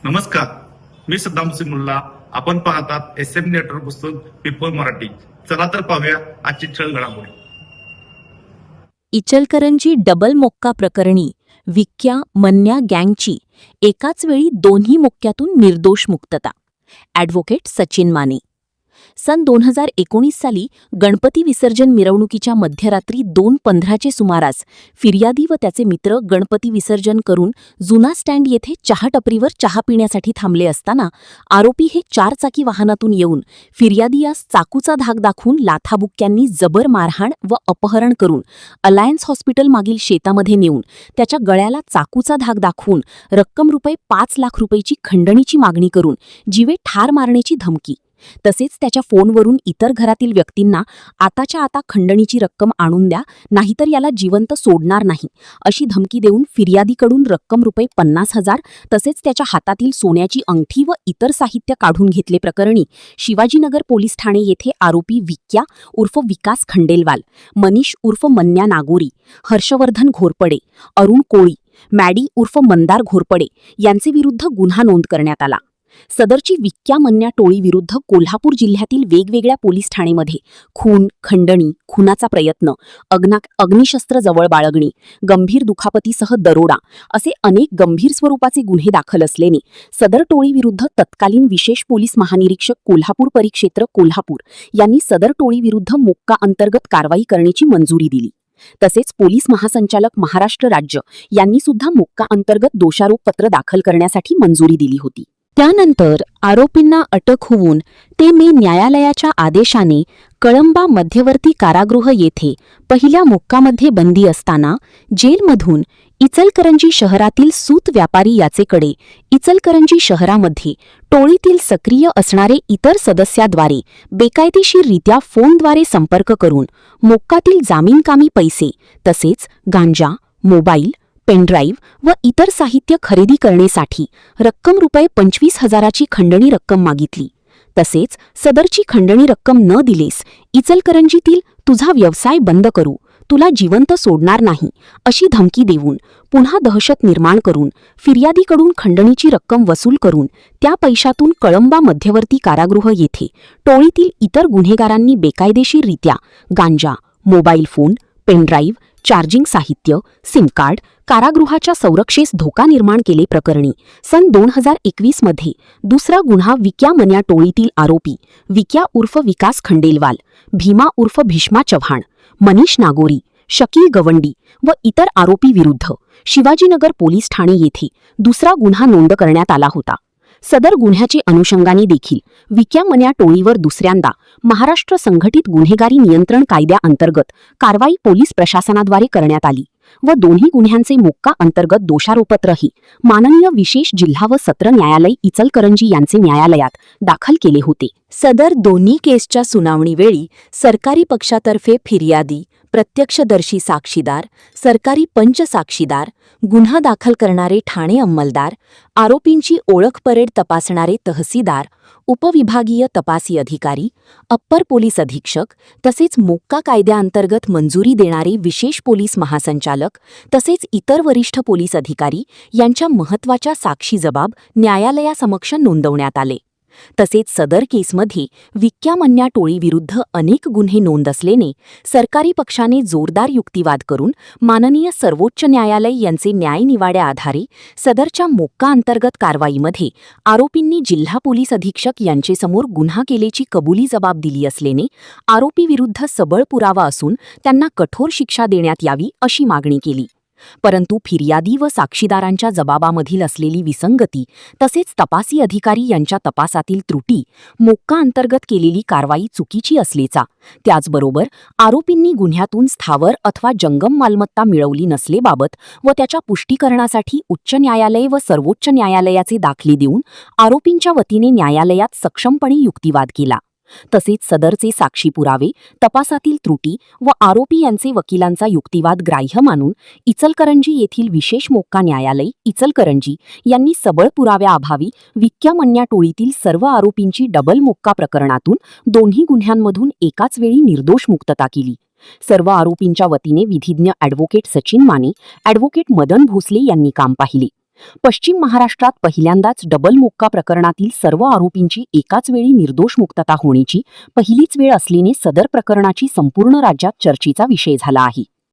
नमस्कार, मी सद्दाम सिमुल्ला. आपण पाहतात SM नेटवर्क पुस्तक पीपल मराठी. चला तर पाहूया आजची ठळक घडामोडी. इचलकरंजी डबल मोक्का प्रकरणी विक्या मन्या गँगची एकाच वेळी दोन्ही मोक्क्यातून निर्दोष मुक्तता. ॲडव्होकेट सचिन माने. सन 2019 साली गणपती विसर्जन मिरवणुकीच्या मध्यरात्री 2:15चे सुमारास फिर्यादी व त्याचे मित्र गणपती विसर्जन करून जुना स्टँड येथे चहा टपरीवर चहा पिण्यासाठी थांबले असताना आरोपी हे 4 चाकी वाहनातून येऊन फिर्यादी यास चाकूचा धाक दाखवून लाथाबुक्क्यांनी जबर मारहाण व अपहरण करून अलायन्स हॉस्पिटल मागील शेतामध्ये नेऊन त्याच्या गळ्याला चाकूचा धाक दाखवून रक्कम ₹5 लाख खंडणीची मागणी करून जीवे ठार मारण्याची धमकी, तसेच त्याच्या फोनवरून इतर घरातील व्यक्तींना आताच्या आता खंडणीची रक्कम आणून द्या, नाहीतर याला जिवंत सोडणार नाही अशी धमकी देऊन फिर्यादीकडून रक्कम ₹50,000 तसेच त्याच्या हातातील सोन्याची अंगठी व इतर साहित्य काढून घेतले प्रकरणी शिवाजीनगर पोलीस ठाणे येथे आरोपी विक्या उर्फ विकास खंडेलवाल, मनीष उर्फ मन्या नागोरी, हर्षवर्धन घोरपडे, अरुण कोळी, मॅडी उर्फ मंदार घोरपडे यांचे विरुद्ध गुन्हा नोंद करण्यात आला. सदरची विक्या मन्या टोळीविरुद्ध कोल्हापूर जिल्ह्यातील वेगवेगळ्या पोलीस ठाणेमध्ये खून, खंडणी, खुनाचा प्रयत्न, अग्निशस्त्र जवळ बाळगणी, गंभीर दुखापतीसह दरोडा असे अनेक गंभीर स्वरूपाचे गुन्हे दाखल असल्याने सदर टोळीविरुद्ध तत्कालीन विशेष पोलीस महानिरीक्षक कोल्हापूर परिक्षेत्र कोल्हापूर यांनी सदर टोळीविरुद्ध मोक्का अंतर्गत कारवाई करण्याची मंजुरी दिली. तसेच पोलीस महासंचालक महाराष्ट्र राज्य यांनी सुद्धा मोक्का अंतर्गत दोषारोपपत्र दाखल करण्यासाठी मंजुरी दिली होती. त्यानंतर आरोपींना अटक होऊन ते न्यायालयाच्या आदेशाने कळंबा मध्यवर्ती कारागृह येथे पहिल्या मोक्कामध्ये बंदी असताना जेलमधून इचलकरंजी शहरातील सूत व्यापारी याचेकडे इचलकरंजी शहरामध्ये टोळीतील सक्रिय असणारे इतर सदस्याद्वारे बेकायदेशीररित्या फोनद्वारे संपर्क करून मोक्कातील जामीनकामी पैसे तसेच गांजा, मोबाईल, पेनड्राईव्ह व इतर साहित्य खरेदी करण्यासाठी रक्कम ₹25,000ची खंडणी रक्कम मागितली. तसेच सदरची खंडणी रक्कम न दिलेस इचलकरंजीतील तुझा व्यवसाय बंद करू, तुला जिवंत सोडणार नाही अशी धमकी देऊन पुन्हा दहशत निर्माण करून फिर्यादीकडून खंडणीची रक्कम वसूल करून त्या पैशातून कळंबा मध्यवर्ती कारागृह येथे टोळीतील इतर गुन्हेगारांनी बेकायदेशीररित्या गांजा, मोबाईल फोन, पेनड्राईव्ह, चार्जिंग साहित्य, सिम कार्ड, कारागृहाच्या संरक्षेस धोका निर्माण केले प्रकरणी सन 2021 मध्ये दुसरा गुन्हा विक्या मन्या टोळीतील आरोपी विक्या उर्फ विकास खंडेलवाल, भीमा उर्फ भीष्मा चव्हाण, मनीष नागोरी, शकील गवंडी व इतर आरोपी विरुद्ध शिवाजीनगर पोलीस ठाणे येथे दुसरा गुन्हा नोंद करण्यात आला होता. सदर गुन्ह्याचे अनुषंगाने देखील विक्या मन्या टोळीवर दुसऱ्यांदा महाराष्ट्र संघटित गुन्हेगारी नियंत्रण कायद्याअंतर्गत कारवाई पोलीस प्रशासनाद्वारे करण्यात आली व दोन्ही गुन्ह्यांचे मोक्का अंतर्गत दोषारोपपत्रही माननीय विशेष जिल्हा व सत्र न्यायालय इचलकरंजी यांचे न्यायालयात दाखल केले होते. सदर दोन्ही केसच्या सुनावणीवेळी सरकारी पक्षातर्फे फिर्यादी, प्रत्यक्षदर्शी साक्षीदार, सरकारी पंच साक्षीदार, गुन्हा दाखल करणारे ठाणे अंमलदार, आरोपींची ओळख परेड तपासणारे तहसीलदार, उपविभागीय तपासी अधिकारी, अप्पर पोलीस अधीक्षक तसेच मोक्का कायद्याअंतर्गत मंजुरी देणारे विशेष पोलीस महासंचालक तसेच इतर वरिष्ठ पोलीस अधिकारी यांच्या महत्त्वाच्या साक्षी जबाब न्यायालयासमक्ष नोंदवण्यात आले. तसेच सदर केसमध्ये विक्या मन्या टोळीविरुद्ध अनेक गुन्हे नोंद असल्याने सरकारी पक्षाने जोरदार युक्तिवाद करून माननीय सर्वोच्च न्यायालय यांचे न्यायनिवाड्या आधारे सदरच्या मोक्का अंतर्गत कारवाईमध्ये आरोपींनी जिल्हा पोलीस अधीक्षक यांचेसमोर गुन्हा केल्याची कबुली जबाब दिली असल्याने आरोपीविरुद्ध सबळ पुरावा असून त्यांना कठोर शिक्षा देण्यात यावी अशी मागणी केली. परंतु फिर्यादी व साक्षीदारांच्या जबाबामधील असलेली विसंगती तसेच तपासी अधिकारी यांच्या तपासातील त्रुटी, मोक्का अंतर्गत केलेली कारवाई चुकीची असल्याचा, त्याचबरोबर आरोपींनी गुन्ह्यातून स्थावर अथवा जंगम मालमत्ता मिळवली नसलेबाबत व त्याच्या पुष्टीकरणासाठी उच्च न्यायालय व सर्वोच्च न्यायालयाचे दाखले देऊन आरोपींच्या वतीने न्यायालयात सक्षमपणे युक्तिवाद केला. तसेच सदरचे साक्षी पुरावे, तपासातील त्रुटी व आरोपी यांचे वकिलांचा युक्तिवाद ग्राह्य मानून इचलकरंजी येथील विशेष मोक्का न्यायालय इचलकरंजी यांनी सबळ पुराव्याअभावी विक्या मन्या टोळीतील सर्व आरोपींची डबल मोक्का प्रकरणातून दोन्ही गुन्ह्यांमधून एकाच वेळी निर्दोष मुक्तता केली. सर्व आरोपींच्या वतीने विधिज्ञ ॲडव्होकेट सचिन माने, ॲडव्होकेट मदन भोसले यांनी काम पाहिले. पश्चिम महाराष्ट्रात पहिल्यांदाच डबल मोक्का प्रकरणातील सर्व आरोपींची एकाच वेळी निर्दोष मुक्तता होण्याची पहिलीच वेळ असल्याने सदर प्रकरणाची संपूर्ण राज्यात चर्चेचा विषय झाला आहे.